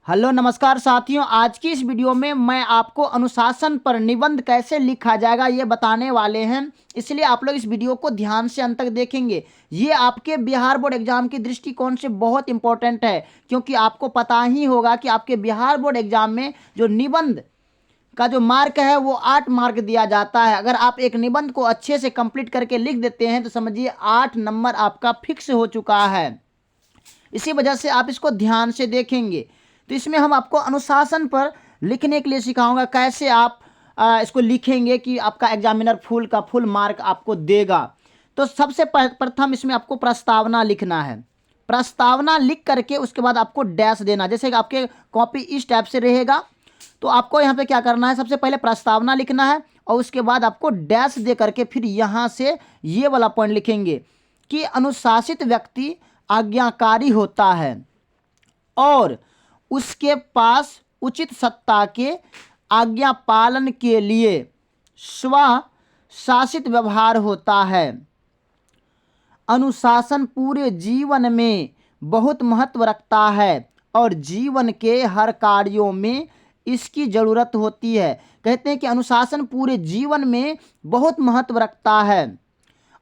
Hello नमस्कार साथियों, आज की इस वीडियो में मैं आपको अनुशासन पर निबंध कैसे लिखा जाएगा ये बताने वाले हैं। इसलिए आप लोग इस वीडियो को ध्यान से अंत तक देखेंगे। ये आपके बिहार बोर्ड एग्जाम की दृष्टिकोण से बहुत इंपॉर्टेंट है, क्योंकि आपको पता ही होगा कि आपके बिहार बोर्ड एग्जाम में जो निबंध का जो मार्क है वो 8 मार्क दिया जाता है। अगर आप एक निबंध को अच्छे से कंप्लीट करके लिख देते हैं तो समझिए 8 नंबर आपका फिक्स हो चुका है। इसी वजह से आप इसको ध्यान से देखेंगे। तो इसमें हम आपको अनुशासन पर लिखने के लिए सिखाऊंगा, कैसे आप इसको लिखेंगे कि आपका एग्जामिनर फुल का फुल मार्क आपको देगा। तो सबसे प्रथम इसमें आपको प्रस्तावना लिखना है। प्रस्तावना लिख करके उसके बाद आपको डैश देना। जैसे कि आपके कॉपी इस टाइप से रहेगा, तो आपको यहाँ पे क्या करना है, सबसे पहले प्रस्तावना लिखना है और उसके बाद आपको डैश दे करके फिर यहाँ से ये वाला पॉइंट लिखेंगे कि अनुशासित व्यक्ति आज्ञाकारी होता है और उसके पास उचित सत्ता के आज्ञा पालन के लिए स्व शासित व्यवहार होता है। अनुशासन पूरे जीवन में बहुत महत्व रखता है और जीवन के हर कार्यों में इसकी ज़रूरत होती है। कहते हैं कि अनुशासन पूरे जीवन में बहुत महत्व रखता है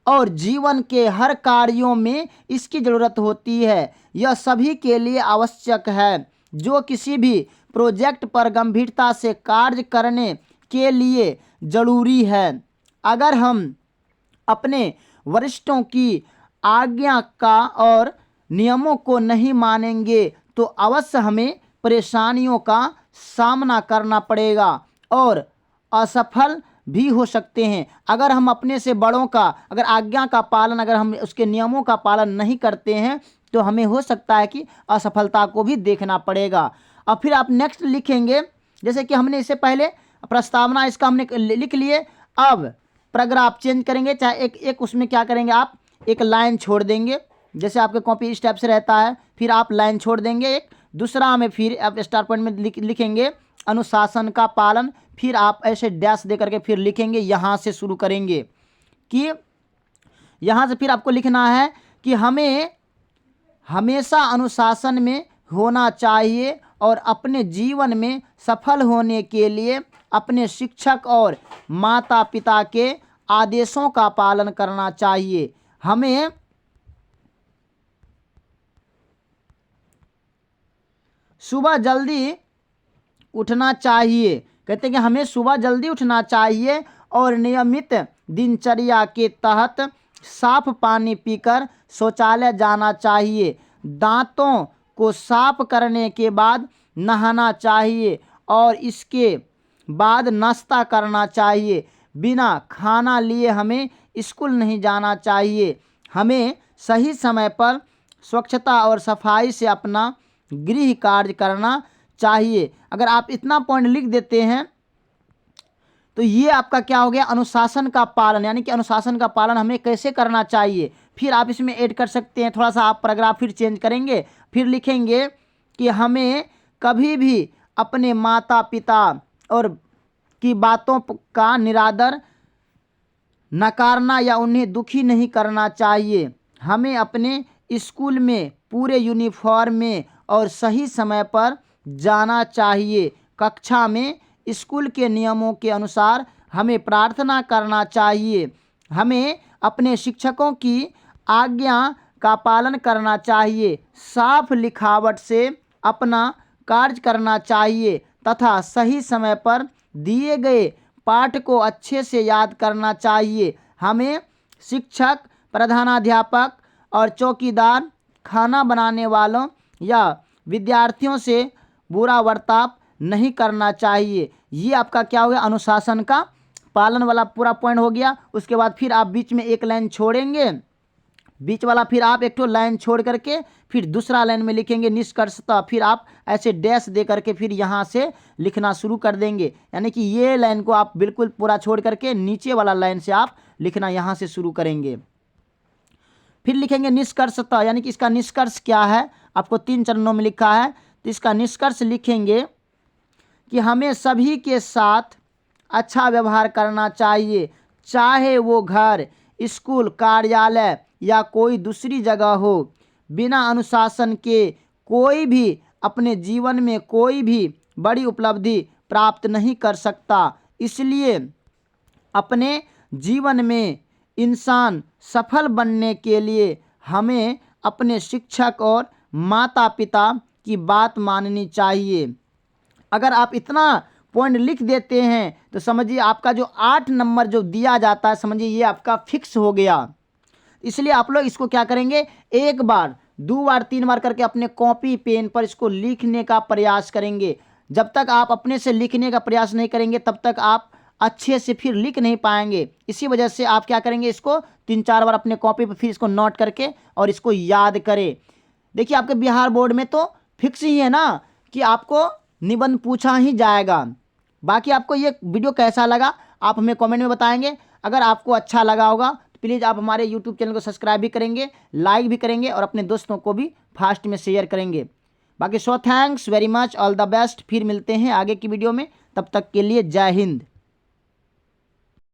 और जीवन के हर कार्यों में इसकी ज़रूरत होती है। यह सभी के लिए आवश्यक है जो किसी भी प्रोजेक्ट पर गंभीरता से कार्य करने के लिए ज़रूरी है। अगर हम अपने वरिष्ठों की आज्ञा का और नियमों को नहीं मानेंगे तो अवश्य हमें परेशानियों का सामना करना पड़ेगा और असफल भी हो सकते हैं। अगर हम अपने से बड़ों का अगर आज्ञा का पालन, अगर हम उसके नियमों का पालन नहीं करते हैं तो हमें हो सकता है कि असफलता को भी देखना पड़ेगा। और फिर आप नेक्स्ट लिखेंगे, जैसे कि हमने इससे पहले प्रस्तावना इसका हमने लिख लिए। अब पैराग्राफ चेंज करेंगे, चाहे एक उसमें क्या करेंगे, आप एक लाइन छोड़ देंगे। जैसे आपके कॉपी इस टाइप से रहता है, फिर आप लाइन छोड़ देंगे एक दूसरा में, फिर आप स्टार पॉइंट में लिखेंगे अनुशासन का पालन। फिर आप ऐसे डैश दे करके फिर लिखेंगे, यहाँ से शुरू करेंगे कि यहाँ से फिर आपको लिखना है कि हमें हमेशा अनुशासन में होना चाहिए और अपने जीवन में सफल होने के लिए अपने शिक्षक और माता पिता के आदेशों का पालन करना चाहिए। हमें सुबह जल्दी उठना चाहिए। कहते हैं कि हमें सुबह जल्दी उठना चाहिए और नियमित दिनचर्या के तहत साफ पानी पीकर शौचालय जाना चाहिए। दांतों को साफ करने के बाद नहाना चाहिए और इसके बाद नाश्ता करना चाहिए। बिना खाना लिए हमें स्कूल नहीं जाना चाहिए। हमें सही समय पर स्वच्छता और सफाई से अपना गृह कार्य करना चाहिए। अगर आप इतना पॉइंट लिख देते हैं तो ये आपका क्या हो गया, अनुशासन का पालन। यानी कि अनुशासन का पालन हमें कैसे करना चाहिए। फिर आप इसमें ऐड कर सकते हैं, थोड़ा सा आप पैराग्राफ फिर चेंज करेंगे, फिर लिखेंगे कि हमें कभी भी अपने माता पिता और की बातों का निरादर नकारना या उन्हें दुखी नहीं करना चाहिए। हमें अपने स्कूल में पूरे यूनिफॉर्म में और सही समय पर जाना चाहिए। कक्षा में स्कूल के नियमों के अनुसार हमें प्रार्थना करना चाहिए। हमें अपने शिक्षकों की आज्ञा का पालन करना चाहिए। साफ लिखावट से अपना कार्य करना चाहिए तथा सही समय पर दिए गए पाठ को अच्छे से याद करना चाहिए। हमें शिक्षक, प्रधानाध्यापक और चौकीदार, खाना बनाने वालों या विद्यार्थियों से बुरा बर्ताव नहीं करना चाहिए। ये आपका क्या हो गया, अनुशासन का पालन वाला पूरा पॉइंट हो गया। उसके बाद फिर आप बीच में एक लाइन छोड़ेंगे, बीच वाला फिर आप एक तो लाइन छोड़ करके फिर दूसरा लाइन में लिखेंगे निष्कर्षतः। फिर आप ऐसे डैश दे करके फिर यहाँ से लिखना शुरू कर देंगे। यानी कि ये लाइन को आप बिल्कुल पूरा छोड़ करके नीचे वाला लाइन से आप लिखना यहाँ से शुरू करेंगे। फिर लिखेंगे निष्कर्षतः, यानी कि इसका निष्कर्ष क्या है, आपको 3 चरणों में लिखा है। तो इसका निष्कर्ष लिखेंगे कि हमें सभी के साथ अच्छा व्यवहार करना चाहिए, चाहे वो घर, स्कूल, कार्यालय या कोई दूसरी जगह हो। बिना अनुशासन के कोई भी अपने जीवन में कोई भी बड़ी उपलब्धि प्राप्त नहीं कर सकता। इसलिए अपने जीवन में इंसान सफल बनने के लिए हमें अपने शिक्षक और माता पिता की बात माननी चाहिए। अगर आप इतना पॉइंट लिख देते हैं तो समझिए आपका जो 8 नंबर जो दिया जाता है, समझिए ये आपका फिक्स हो गया। इसलिए आप लोग इसको क्या करेंगे, एक बार, 2 बार, 3 बार करके अपने कॉपी पेन पर इसको लिखने का प्रयास करेंगे। जब तक आप अपने से लिखने का प्रयास नहीं करेंगे तब तक आप अच्छे से फिर लिख नहीं पाएंगे। इसी वजह से आप क्या करेंगे, इसको 3-4 बार अपने कॉपी पर फिर इसको नोट करके और इसको याद करें। देखिए आपके बिहार बोर्ड में तो फिक्स ही है ना कि आपको निबंध पूछा ही जाएगा। बाकी आपको ये वीडियो कैसा लगा आप हमें कमेंट में बताएंगे। अगर आपको अच्छा लगा होगा तो प्लीज़ आप हमारे यूट्यूब चैनल को सब्सक्राइब भी करेंगे, लाइक भी करेंगे और अपने दोस्तों को भी फास्ट में शेयर करेंगे। बाकी thanks very much, all the best. फिर मिलते हैं आगे की वीडियो में, तब तक के लिए जय हिंद।